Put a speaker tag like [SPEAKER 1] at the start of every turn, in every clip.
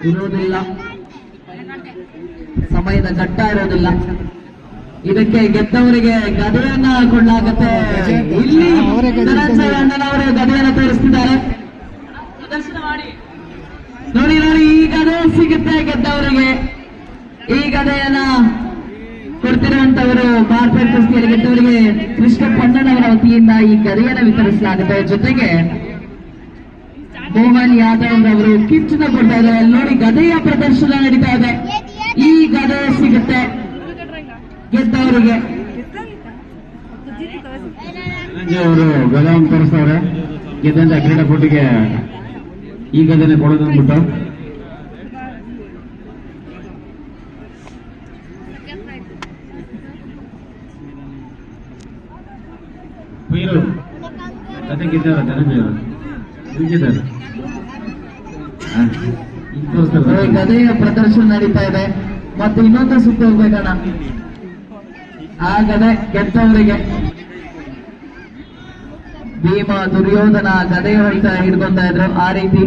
[SPEAKER 1] ಇರೋದಿಲ್ಲ, ಸಮಯದ ಘಟ್ಟ ಇರೋದಿಲ್ಲ. ಇದಕ್ಕೆ ಗೆದ್ದವರಿಗೆ ಗದೆಯನ್ನ ಕೊಡಲಾಗುತ್ತೆ. ಇಲ್ಲಿ ಧನಂಜಯ ಅಣ್ಣನವರು ಗದೆಯನ್ನು ತೋರಿಸ್ತಿದ್ದಾರೆ. ನೋಡಿ ನೋಡಿ, ಈ ಗದೆ ಸಿಗುತ್ತೆ ಗೆದ್ದವರಿಗೆ. ಈ ಗದೆಯನ್ನ ಕೊಡ್ತಿರುವಂತವರು ಮಾರ್ಪೇಟ್ ಕುಸ್ತಿಯಲ್ಲಿ ಗೆದ್ದವರಿಗೆ ಕೃಷ್ಣ ಪಣ್ಣನವರ ವತಿಯಿಂದ ಈ ಗದೆಯನ್ನು ವಿತರಿಸಲಾಗುತ್ತೆ. ಜೊತೆಗೆ ಮೋಹನ್ ಯಾದವ್ ಅವರು ಕಿಚ್ಚನ್ನ ಕೊಡ್ತಾ ಇದ್ದಾರೆ. ನೋಡಿ, ಗದೆಯ ಪ್ರದರ್ಶನ ನಡೀತಾ ಇದೆ. ಈ ಗದೆ ಸಿಗುತ್ತೆ ಗೆದ್ದವರಿಗೆ.
[SPEAKER 2] ಅವರು ಗದೆಯನ್ನು ತೋರಿಸ್ತಾರೆ. ಗೆದ್ದಂತ ಕ್ರೀಡಾಪಟುಗೆ ಈ ಗದೆನೆ ಕೊಡೋದು ಅಂದ್ಬಿಟ್ಟು ಗದೆ ಗೆದ್ದಾರ
[SPEAKER 1] ಗದೆಯ ಪ್ರದರ್ಶನ ನಡೀತಾ ಇದೆ. ಮತ್ತೆ ಇನ್ನೊಂದು ಸುತ್ತು ಹೋಗ್ಬೇಕಣ್ಣ. ಆ ಗದೆ ಗೆದ್ದವರಿಗೆ ಭೀಮ ದುರ್ಯೋಧನ ಗದೆಯ ಹೊಡಿತ ಹಿಡ್ಕೊಂತಾ ಇದ್ರು. ಆ ರೀತಿ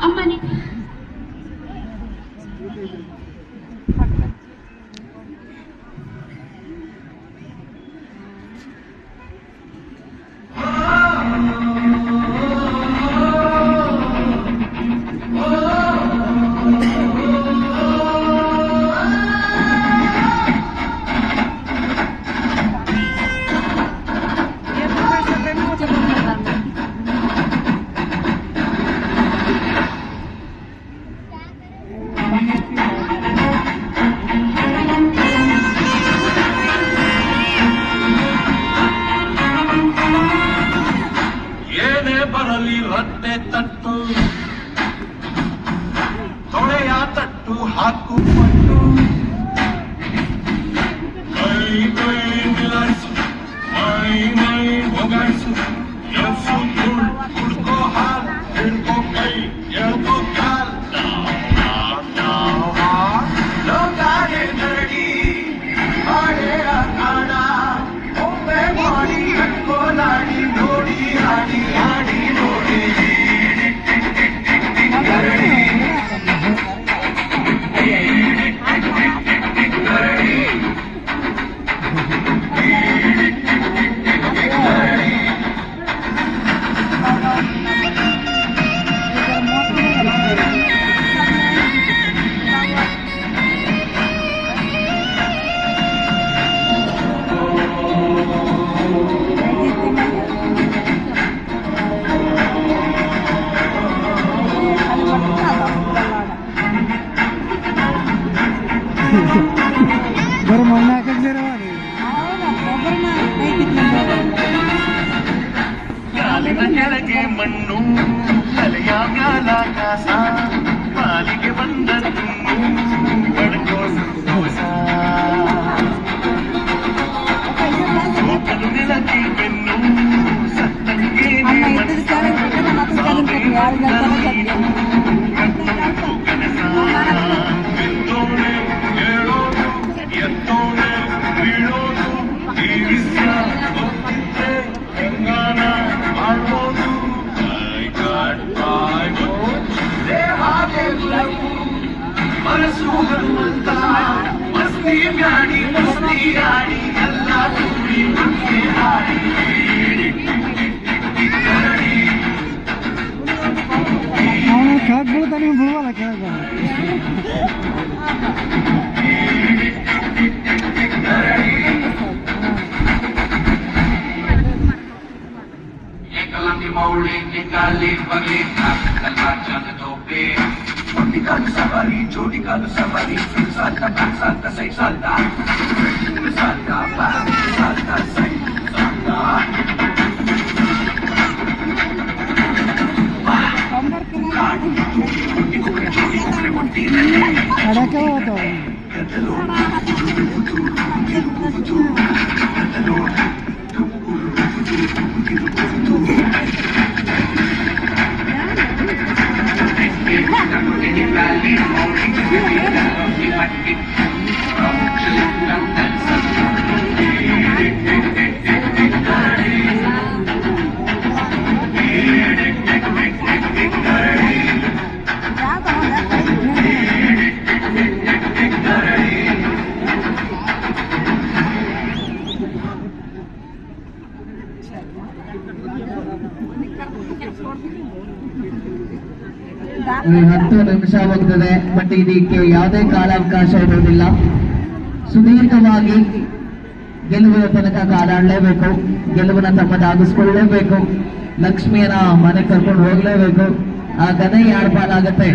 [SPEAKER 3] ಅಮ್ಮನಿ ಬರೀ ಮಣ್ಣು ಹಾಕಿದ್ದೀರ
[SPEAKER 4] ಕೆಳಗೆ ಮಣ್ಣು ತಲೆಯ ಮ್ಯಾಲಾಕಾಶ ಪಾಲಿಗೆ ಬಂದ ಬಡ್ಕೋ ಸಂತೋಷ ಸೋಕಲು ನೆಲಕ್ಕೆ ಬೆನ್ನು ಸತ್ತಂಗೆ ಕನಸ ಬಿದ್ದೋನೆ ಹೇಳೋದು ಎತ್ತೋನೆ ಬೀಳೋದು ಈ ವಿಷಯ ಗೊತ್ತಿದ್ದೆ ಹೆಂಗಾನ ಮಾಡ್ಬೋದು ದೇಹಾಗೆಲ್ಲವೂ ಮನಸ್ಸು ಹನುಮಂತ ಮಸ್ತಿ ಗಾಡಿ ಮಸ್ತಿ ಗಾಡಿ ಎಲ್ಲ ಕೂಡಿ ಮತ್ತೆ ಹಾಡಿ
[SPEAKER 3] ಅವನು ಕೆಳಗೆ ಬೀಳ್ತಾನೆ ನೀವು ಬಿಡುವಲ್ಲ ಕೆಳಗೆ
[SPEAKER 4] Lambi mauli nikali bagi kalbacan tope Pernikahan safari, jodikan safari Salta bang, salta say, salta Salta bang, salta say, salta
[SPEAKER 3] ಅಡಕೆ ಹೋಗ್ತಾವ
[SPEAKER 1] ಈ 10 ನಿಮಿಷ ಹೋಗ್ತದೆ. ಬಟ್ ಇದಕ್ಕೆ ಯಾವುದೇ ಕಾಲಾವಕಾಶ ಇರುವುದಿಲ್ಲ. ಸುದೀರ್ಘವಾಗಿ ಗೆಲುವಿನ ತನಕ ಕಾದಾಡಲೇಬೇಕು. ಗೆಲುವಿನ ತಮ್ಮದಾಗಿಸ್ಕೊಳ್ಳಲೇಬೇಕು. ಲಕ್ಷ್ಮಿಯನ್ನ ಮನೆ ಕರ್ಕೊಂಡು ಹೋಗ್ಲೇಬೇಕು. ಆ ಗದೆ ಯಾರ ಪಾಲಾಗತ್ತೆ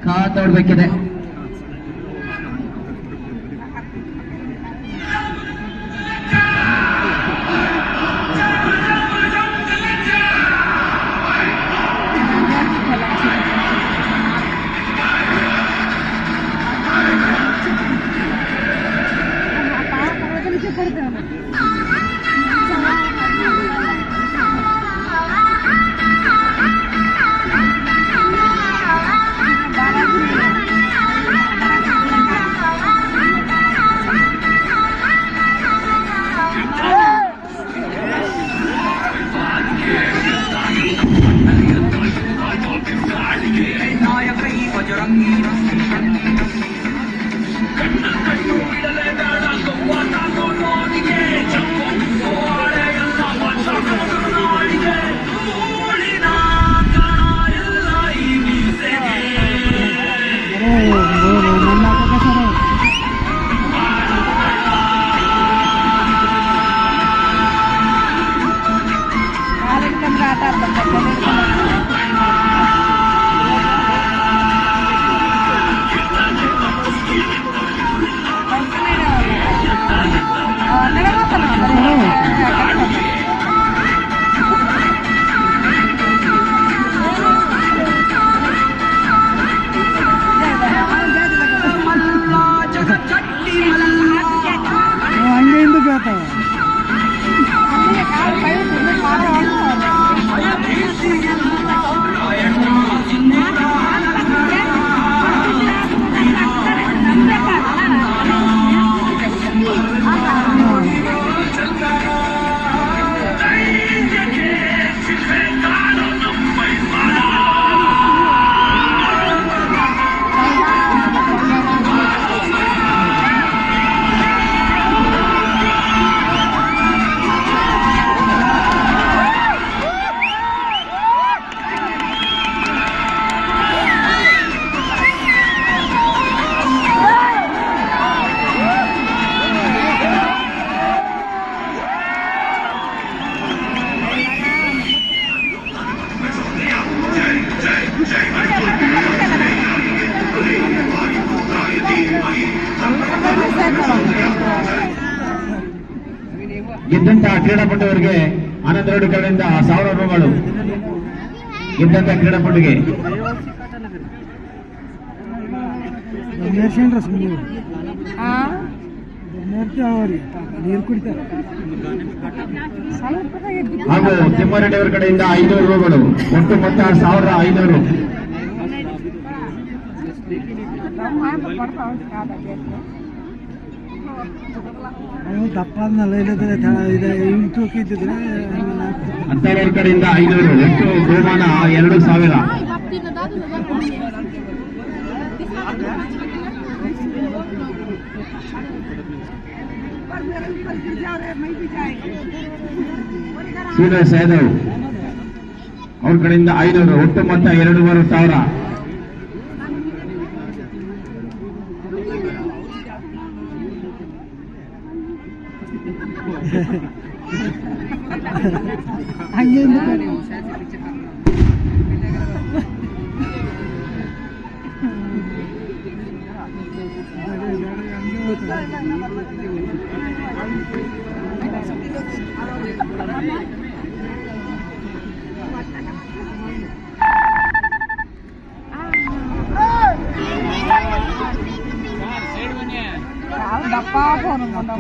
[SPEAKER 1] ಕಾದ್ ನೋಡ್ಬೇಕಿದೆ. ಹಂಗೆ ಹಿಂದೆ ಕೇಳ್ತಾವ
[SPEAKER 2] ಗೆದ್ದಂತಹ ಕ್ರೀಡಾಪಟುವರಿಗೆ ಆನಂದ ರೆಡ್ಡಿ ಕಡೆಯಿಂದ 1000 ರೂಗಳು. ಗೆದ್ದಂತಹ ಕ್ರೀಡಾಪಟುಗೆ
[SPEAKER 3] ಮೇರ್ಸೇನ್ರ ಸುಮ್ಮನೆ ಮೇರ್ತಾವ್ರಿ ನೀರು ಕುಡಿತಾರೆ.
[SPEAKER 2] ಹಾಗೂ ತಿಮ್ಮಾರೆಡ್ಡಿ ಅವರ ಕಡೆಯಿಂದ 500 ರೂಗಳು. ಒಟ್ಟು ಮೊತ್ತ 1500.
[SPEAKER 3] ಅವನು ದಪ್ಪ ಆದ್ನಲ್ಲ ಇಲ್ಲದ್ರೆ ಇವ್ನು ತೂಕ ಇದ್ದಿದ್ರೆ
[SPEAKER 2] ಅಂತವರ ಕಡೆಯಿಂದ 500. ಒಟ್ಟು ಬಹುಮಾನ 2000. ಶ್ರೀನಿವಾಸ್ ಯಾದವ್ ಅವ್ರ ಕಡೆಯಿಂದ 500. ಒಟ್ಟು ಮೊತ್ತ 2500.
[SPEAKER 3] ಹಂಗೆ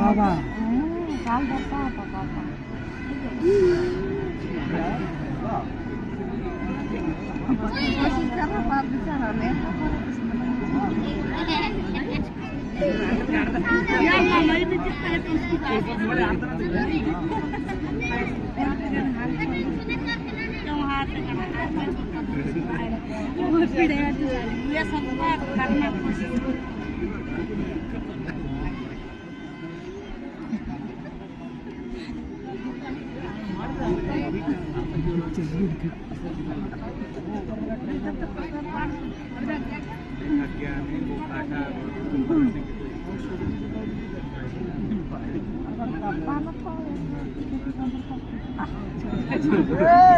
[SPEAKER 3] ಬಾಬಾ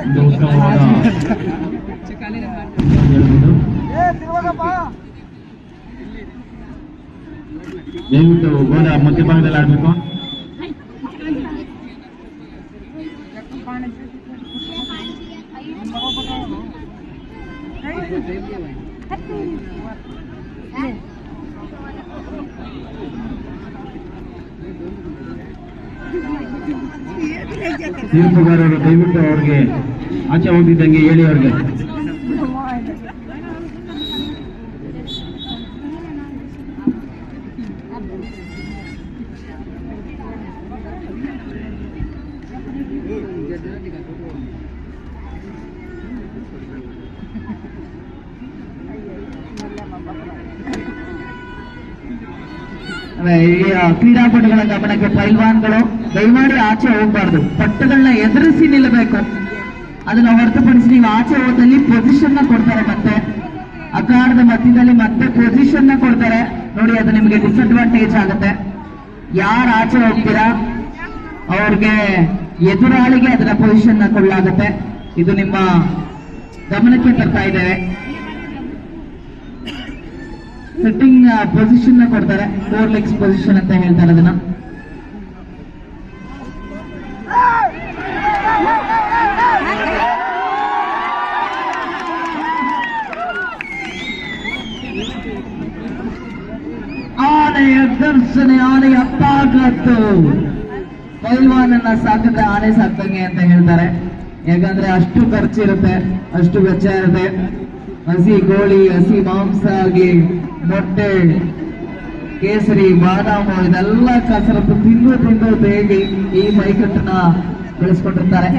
[SPEAKER 2] ಇದು ಉತ್ತಮವಾದ ದಯವಿಟ್ಟು ಗೋಡ ಮಧ್ಯಭಾಗದಲ್ಲಿ ಆಡಬೇಕು. ತೀರ್ಪುಗಾರರು ದಯವಿಟ್ಟು ಅವ್ರಿಗೆ ಆಚೆ ಹೋಗ್ತಿದ್ದಂಗೆ ಹೇಳಿ ಅವ್ರಿಗೆ.
[SPEAKER 1] ಕ್ರೀಡಾಪಟುಗಳ ಗಮನಕ್ಕೆ, ಪೈಲ್ವಾನ್ಗಳು ದಯಮಾಡಿ ಆಚೆ ಹೋಗಬಾರ್ದು. ಪಟ್ಟುಗಳನ್ನ ಎದುರಿಸಿ ನಿಲ್ಲಬೇಕು. ಅದನ್ನ ಹೊರತುಪಡಿಸಿ ನೀವು ಆಚೆ ಹೋದಲ್ಲಿ ಪೊಸಿಷನ್ ನ ಕೊಡ್ತಾರೆ. ಮತ್ತೆ ಅಖಾಡದ ಮಧ್ಯದಲ್ಲಿ ಮತ್ತೆ ಪೊಸಿಷನ್ ನ ಕೊಡ್ತಾರೆ ನೋಡಿ. ಅದು ನಿಮಗೆ ಡಿಸ್ಅಡ್ವಾಂಟೇಜ್ ಆಗುತ್ತೆ. ಯಾರು ಆಚೆ ಹೋಗ್ತೀರಾ ಅವ್ರಿಗೆ ಎದುರಾಳಿಗೆ ಅದರ ಪೊಸಿಷನ್ ನ ಕೊಡಲಾಗುತ್ತೆ. ಇದು ನಿಮ್ಮ ಗಮನಕ್ಕೆ ತರ್ತಾ ಇದ್ದೇವೆ. ಸಿಟ್ಟಿಂಗ್ ಪೊಸಿಷನ್ ನ ಕೊಡ್ತಾರೆ. 4 ಲೆಗ್ಸ್ ಪೊಸಿಷನ್ ಅಂತ ಹೇಳ್ತಾರೆ ಅದನ್ನ. ಆನೆಯ ಘರ್ಷಣೆ, ಆನೆಯ ತಾಕತ್ತು. ಪೈಲ್ವಾನನ್ನ ಸಾಕಕ್ಕೆ ಆನೆ ಸಾಕ್ತಂಗೆ ಅಂತ ಹೇಳ್ತಾರೆ. ಯಾಕಂದ್ರೆ ಅಷ್ಟು ಖರ್ಚಿರುತ್ತೆ, ಅಷ್ಟು ವೆಚ್ಚ ಇರುತ್ತೆ. ಹಸಿ ಕೋಳಿ, ಹಸಿ ಮಾಂಸ ಆಗಿ, ಮೊಟ್ಟೆ, ಕೇಸರಿ, ಬಾದಾಮು ಇದೆಲ್ಲ ಕಸರತ್ತು ತಿಂದು ತಿಂದು ಹೇಳಿ ಈ ಮೈಕಟ್ಟನ್ನ ಬೆಳೆಸ್ಕೊಂಡಿರ್ತಾರೆ.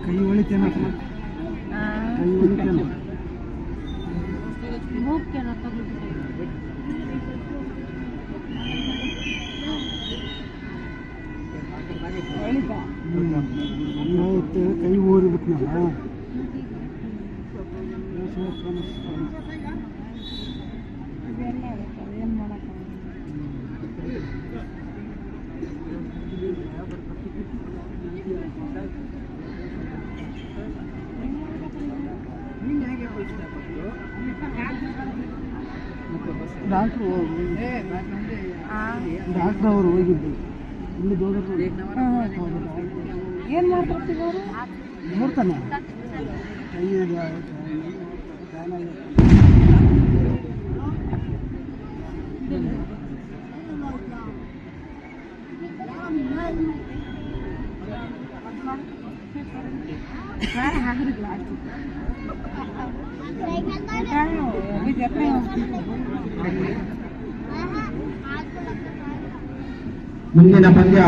[SPEAKER 3] ಕೈ ಹೊಳಿತೇನ ಕೈ ಹೊಳಿತೇನ ಕೈ ಊರಿ ಬಿಟ್ನಲ್ಲ
[SPEAKER 5] ಏನು ಮಾಡಕ್ಕೆ
[SPEAKER 3] ಡಾಕ್ಟ್ರ್ ಅವರು ಹೋಗಿದ್ದು ಇಲ್ಲಿ
[SPEAKER 5] ಏನು ಮಾಡ್ತಾರೆ ಅವರು
[SPEAKER 3] ನೋಡ್ತಾನೆ
[SPEAKER 2] ಮುಂದಿನ ಪಂದ್ಯ